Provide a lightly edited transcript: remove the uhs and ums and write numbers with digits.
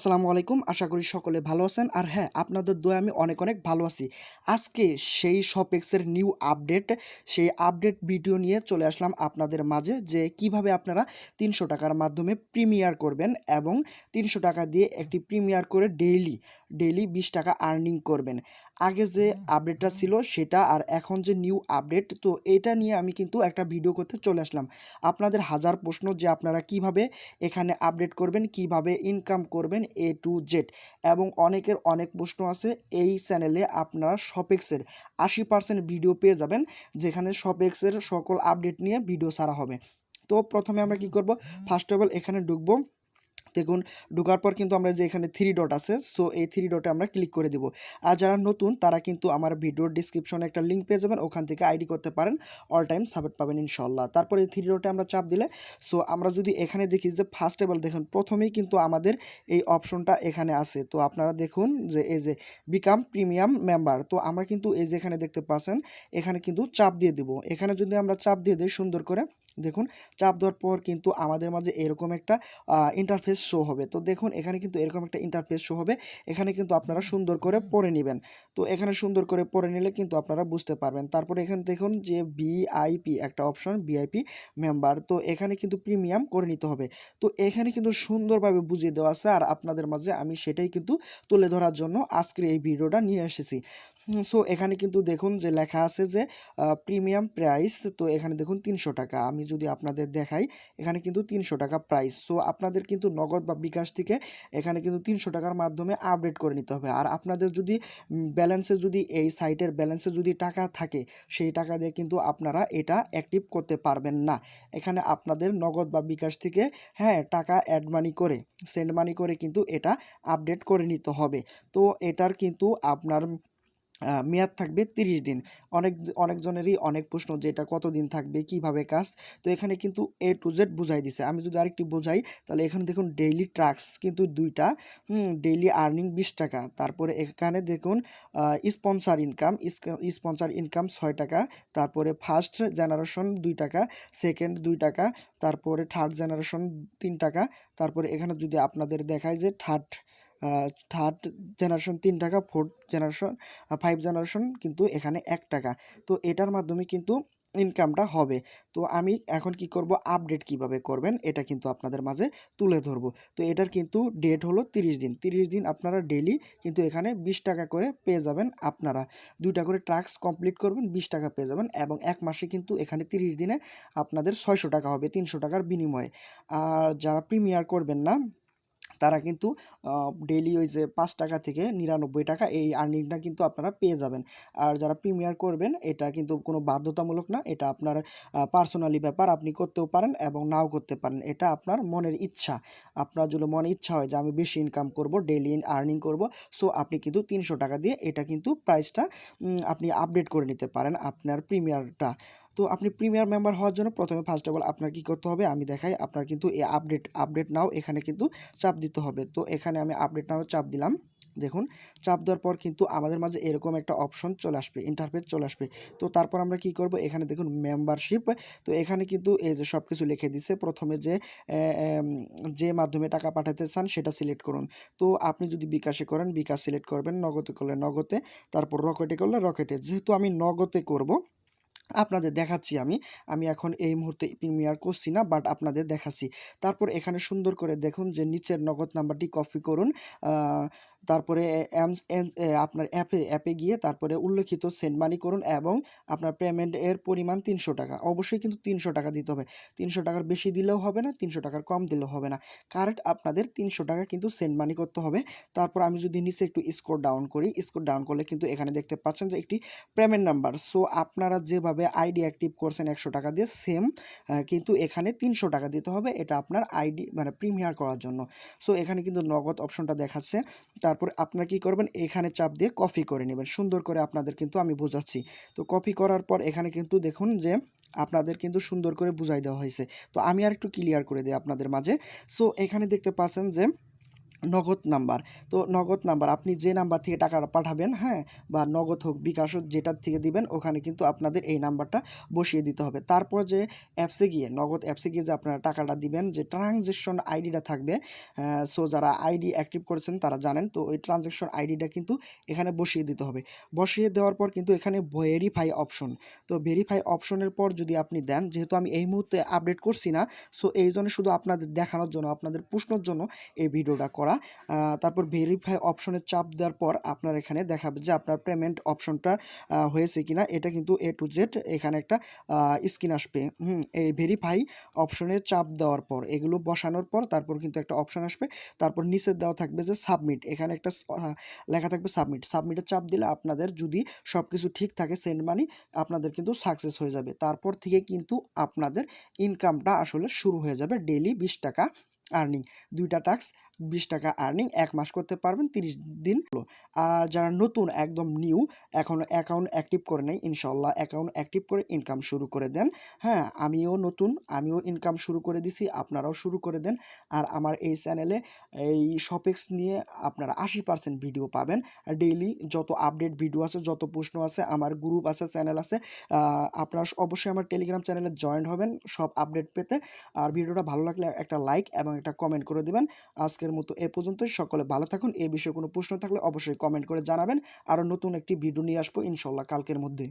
আসসালামু আলাইকুম। আশা করি সকলে ভালো আছেন। আর হ্যাঁ, আপনাদের দোয়ায় আমি অনেক অনেক ভালো আছি। আজকে সেই শপেক্সের নিউ আপডেট, সেই আপডেট ভিডিও নিয়ে চলে আসলাম আপনাদের মাঝে যে কিভাবে আপনারা ৳৩০০ মাধ্যমে প্রিমিয়ার করবেন এবং ৳৩০০ দিয়ে একটি প্রিমিয়ার করে ডেইলি ৳20 আর্নিং করবেন। আগে যে আপডেটটা ছিল সেটা আর এখন যে নিউ আপডেট, তো এটা নিয়ে আমি কিন্তু একটা ভিডিও করতে চলে আসলাম। আপনাদের হাজার প্রশ্ন যে আপনারা কিভাবে এখানে আপডেট করবেন, কিভাবে ইনকাম করবেন A to Z, এবং অনেকের অনেক প্রশ্ন আছে। এই চ্যানেলে আপনারা শপেক্সের 80% ভিডিও পেয়ে যাবেন, যেখানে শপেক্সের সকল আপডেট নিয়ে ভিডিও ছাড়া হবে। তো প্রথমে আমরা কি করব, ফার্স্ট অফ অল এখানে ঢুকবো। দেখুন, ঢোকার পর কিন্তু আমরা যে এখানে 3 ডট আছে, সো এই 3 ডটে আমরা ক্লিক করে দেব। আর যারা নতুন তারা কিন্তু আমার ভিডিওর ডিসক্রিপশনে একটা লিঙ্ক পেয়ে যাবেন, ওখান থেকে আইডি করতে পারেন, অল টাইম সাপোর্ট পাবেন ইনশাল্লাহ। তারপরে এই 3 ডটে আমরা চাপ দিলে, সো আমরা যদি এখানে দেখি যে ফার্স্ট অফ অল দেখুন, প্রথমেই কিন্তু আমাদের এই অপশনটা এখানে আছে। তো আপনারা দেখুন যে এই যে বিকাম প্রিমিয়াম মেম্বার, তো আমরা কিন্তু এই যে এখানে দেখতে পাচ্ছেন, এখানে কিন্তু চাপ দিয়ে দেব। এখানে যদি আমরা চাপ দিয়ে দিই সুন্দর করে, দেখুন চাপ দেওয়ার পর কিন্তু আমাদের মাঝে এরকম একটা ইন্টারফেস শো হবে। তো দেখুন এখানে কিন্তু এরকম একটা ইন্টারফেস শো হবে। এখানে কিন্তু আপনারা সুন্দর করে পড়ে নেবেন। তো এখানে সুন্দর করে পড়ে নিলে কিন্তু আপনারা বুঝতে পারবেন। তারপরে এখানে দেখুন যে ভিআইপি একটা অপশন, ভিআইপি মেম্বার, তো এখানে কিন্তু প্রিমিয়াম করে নিতে হবে। তো এখানে কিন্তু সুন্দরভাবে বুঝিয়ে দেওয়া আছে, আর আপনাদের মাঝে আমি সেটাই কিন্তু তুলে ধরার জন্য আজকের এই ভিডিওটা নিয়ে এসেছি। সো এখানে কিন্তু দেখুন যে লেখা আছে যে প্রিমিয়াম প্রাইস, তো এখানে দেখুন ৳৩০০। আমি যদি আপনাদের দেখাই, এখানে কিন্তু ৳৩০০ প্রাইস। সো আপনাদের কিন্তু নগদ বা বিকাশ থেকে এখানে কিন্তু ৳৩০০ মাধ্যমে আপডেট করে নিতে হবে। আর আপনাদের যদি ব্যালেন্সে, যদি এই সাইটের ব্যালেন্সে যদি টাকা থাকে, সেই টাকা দিয়ে কিন্তু আপনারা এটা অ্যাক্টিভ করতে পারবেন না। এখানে আপনাদের নগদ বা বিকাশ থেকে, হ্যাঁ, টাকা অ্যাড মানি করে, সেন্ড মানি করে কিন্তু এটা আপডেট করে নিতে হবে। তো এটার কিন্তু আপনার মেয়াদ থাকবে 30 দিন। অনেকজনেরই অনেক প্রশ্ন যে এটা কতদিন থাকবে, কিভাবে কাজ। তো এখানে কিন্তু A to Z বুঝাই দিছে। আমি যদি আরেকটু বোঝাই, তাহলে এখানে দেখুন ডেইলি টাস্ক কিন্তু ২টা, ডেইলি আর্নিং ৳20। তারপরে এখানে দেখুন স্পন্সর ইনকাম ৳৬। তারপরে ফার্স্ট জেনারেশন ৳2, সেকেন্ড ৳2, তারপরে থার্ড জেনারেশন ৳3। তারপরে এখানে যদি আপনাদের দেখায় যে third generation ৳3, fourth generation 5 generation কিন্তু এখানে ৳1। তো এটার মাধ্যমে কিন্তু ইনকামটা হবে। তো আমি এখন কি করব, আপডেট কিভাবে করবেন এটা কিন্তু আপনাদের মাঝে তুলে ধরব। তো এটার কিন্তু ডেট হলো 30 দিন। 30 দিন আপনারা ডেইলি কিন্তু এখানে ৳20 করে পেয়ে যাবেন। আপনারা 2টা করে টাস্ক কমপ্লিট করবেন, ৳20 পেয়ে যাবেন, এবং 1 মাসে কিন্তু এখানে 30 দিনে আপনাদের ৳600 হবে ৳300 বিনিময়ে। আর যারা প্রিমিয়ার করবেন না, তারা কিন্তু ডেইলি ওই যে ৳5 থেকে ৳99 এই আর্নিংটা কিন্তু আপনারা পেয়ে যাবেন। আর যারা প্রিমিয়ার করবেন, এটা কিন্তু কোনো বাধ্যতামূলক না, এটা আপনার পার্সোনালি ব্যাপার, আপনি করতেও পারেন এবং নাও করতে পারেন, এটা আপনার মনের ইচ্ছা। আপনার যদি মনে ইচ্ছা হয় যে আমি বেশি ইনকাম করব, ডেইলি আর্নিং করব, সো আপনি কিন্তু ৳300 দিয়ে এটা কিন্তু প্রাইসটা আপনি আপডেট করে নিতে পারেন আপনার প্রিমিয়ারটা। তো আপনি প্রিমিয়ার মেম্বার হওয়ার জন্য প্রথমে ফার্স্ট অফ অল আপনার কী করতে হবে আমি দেখাই। আপনার কিন্তু এই আপডেট নাও এখানে কিন্তু চাপ দিতে হবে। তো এখানে আমি আপডেট নাও চাপ দিলাম। দেখুন, চাপ দেওয়ার পর কিন্তু আমাদের মাঝে এরকম একটা অপশন চলে আসবে, ইন্টারফেস চলে আসবে। তো তারপর আমরা কি করব, এখানে দেখুন মেম্বারশিপ, তো এখানে কিন্তু এই যে সব কিছু লিখে দিছে। প্রথমে যে মাধ্যমে টাকা পাঠাতে চান সেটা সিলেক্ট করুন। তো আপনি যদি বিকাশে করেন বিকাশ সিলেক্ট করবেন, নগদে করলে নগদে, তারপর রকেটে করলে রকেটে। যেহেতু আমি নগদে করব, আপনাদের দেখাচ্ছি। আমি এখন এই মুহূর্তে প্রিমিয়ার করছি না, বাট আপনাদের দেখাচ্ছি। তারপর এখানে সুন্দর করে দেখুন যে নিচের নগদ নাম্বারটি কপি করুন। তারপরে আপনার অ্যাপে গিয়ে তারপরে উল্লেখিত সেন্ড মানি করুন, এবং আপনার পেমেন্টের পরিমাণ ৳300। অবশ্যই কিন্তু ৳300 দিতে হবে। ৳300 বেশি দিলেও হবে না, ৳300 কম দিলেও হবে না। কারেক্ট আপনাদের ৳300 কিন্তু সেন্ড মানি করতে হবে। তারপর আমি যদি নিচে একটু স্ক্রল ডাউন করি, স্ক্রল ডাউন করলে কিন্তু এখানে দেখতে পাচ্ছেন যে একটি পেমেন্ট নাম্বার। সো আপনারা যেভাবে আইডি অ্যাক্টিভ করছেন ৳100 দিয়ে, সেম কিন্তু এখানে ৳300 দিতে হবে। এটা আপনার আইডি মানে প্রিমিয়ার করার জন্য। সো এখানে কিন্তু নগদ অপশনটা দেখাচ্ছে। তারপর আপনারা কি করবেন, এখানে চাপ দিয়ে কপি করে নেবেন। সুন্দর করে আপনাদের কিন্তু আমি বোঝাচ্ছি। তো কপি করার পর এখানে কিন্তু দেখুন যে আপনাদের কিন্তু সুন্দর করে বুঝাই দেওয়া হয়েছে। তো আমি আরেকটু ক্লিয়ার করে দিই আপনাদের মাঝে। সো এখানে দেখতে পাচ্ছেন যে নগদ নাম্বার। তো নগদ নাম্বার আপনি যে নাম্বার থেকে টাকাটা পাঠাবেন, হ্যাঁ? বা নগদ হোক, বিকাশ হোক, যেটার থেকে দিবেন ওখানে কিন্তু আপনাদের এই নাম্বারটা বসিয়ে দিতে হবে। তারপর যে অ্যাপসে গিয়ে, নগদ অ্যাপসে গিয়ে যে আপনারা টাকাটা দিবেন, যে ট্রানজ্যাকশন আইডিটা থাকবে, সো যারা আইডি অ্যাক্টিভ করেছেন তারা জানেন। তো ওই ট্রানজ্যাকশন আইডিটা কিন্তু এখানে বসিয়ে দিতে হবে। বসিয়ে দেওয়ার পর কিন্তু এখানে ভেরিফাই অপশন। তো ভেরিফাই অপশনের পর যদি আপনি দেন, যেহেতু আমি এই মুহূর্তে আপডেট করছি না, সো এইজন্য শুধু আপনাদের দেখানোর জন্য, আপনাদের প্রশ্নের জন্য এই ভিডিওটা করা। তারপর ভেরিফাই অপশনে চাপ দেওয়ার পর আপনার এখানে দেখাবে যে আপনার পেমেন্ট অপশনটা হয়েছে কিনা। এটা কিন্তু এ টু জেড এখানে একটা স্ক্রিন আসবে। এই ভেরিফাই অপশনে চাপ দেওয়ার পর, এগুলো বসানোর পর তারপর কিন্তু একটা অপশন আসবে। তারপর নিচে দেওয়া থাকবে যে সাবমিট, এখানে একটা লেখা থাকবে সাবমিট। সাবমিটে চাপ দিলে আপনাদের যদি সব কিছু ঠিক থাকে, সেন্ড মানি আপনাদের কিন্তু সাকসেস হয়ে যাবে। তারপর থেকে কিন্তু আপনাদের ইনকামটা আসলে শুরু হয়ে যাবে। ডেইলি 20 টাকা আর্নিং, 2টা টাস্ক, 20 টাকা আর্নিং 1 মাস করতে পারবেন, 30 দিন হলো। আর যারা নতুন, একদম নিউ, এখনও অ্যাকাউন্ট অ্যাক্টিভ করে নেই, ইনশাল্লাহ অ্যাকাউন্ট অ্যাক্টিভ করে ইনকাম শুরু করে দেন। হ্যাঁ, আমিও নতুন, আমিও ইনকাম শুরু করে দিছি, আপনারাও শুরু করে দেন। আর আমার এই চ্যানেলে এই শপেক্স নিয়ে আপনারা 80% ভিডিও পাবেন। ডেইলি যত আপডেট ভিডিও আছে, যত প্রশ্ন আছে, আমার গ্রুপ আছে, চ্যানেল আছে। আপনারা অবশ্যই আমার টেলিগ্রাম চ্যানেলে জয়েন হবেন সব আপডেট পেতে। আর ভিডিওটা ভালো লাগলে একটা লাইক এবং একটা কমেন্ট করে দিবেন। আজকের মতো এ পর্যন্তই। সকলে ভালো থাকুন। এই বিষয়ে কোনো প্রশ্ন থাকলে অবশ্যই কমেন্ট করে জানাবেন। আরও নতুন একটি ভিডিও নিয়ে আসবো ইনশাল্লাহ কালকের মধ্যে।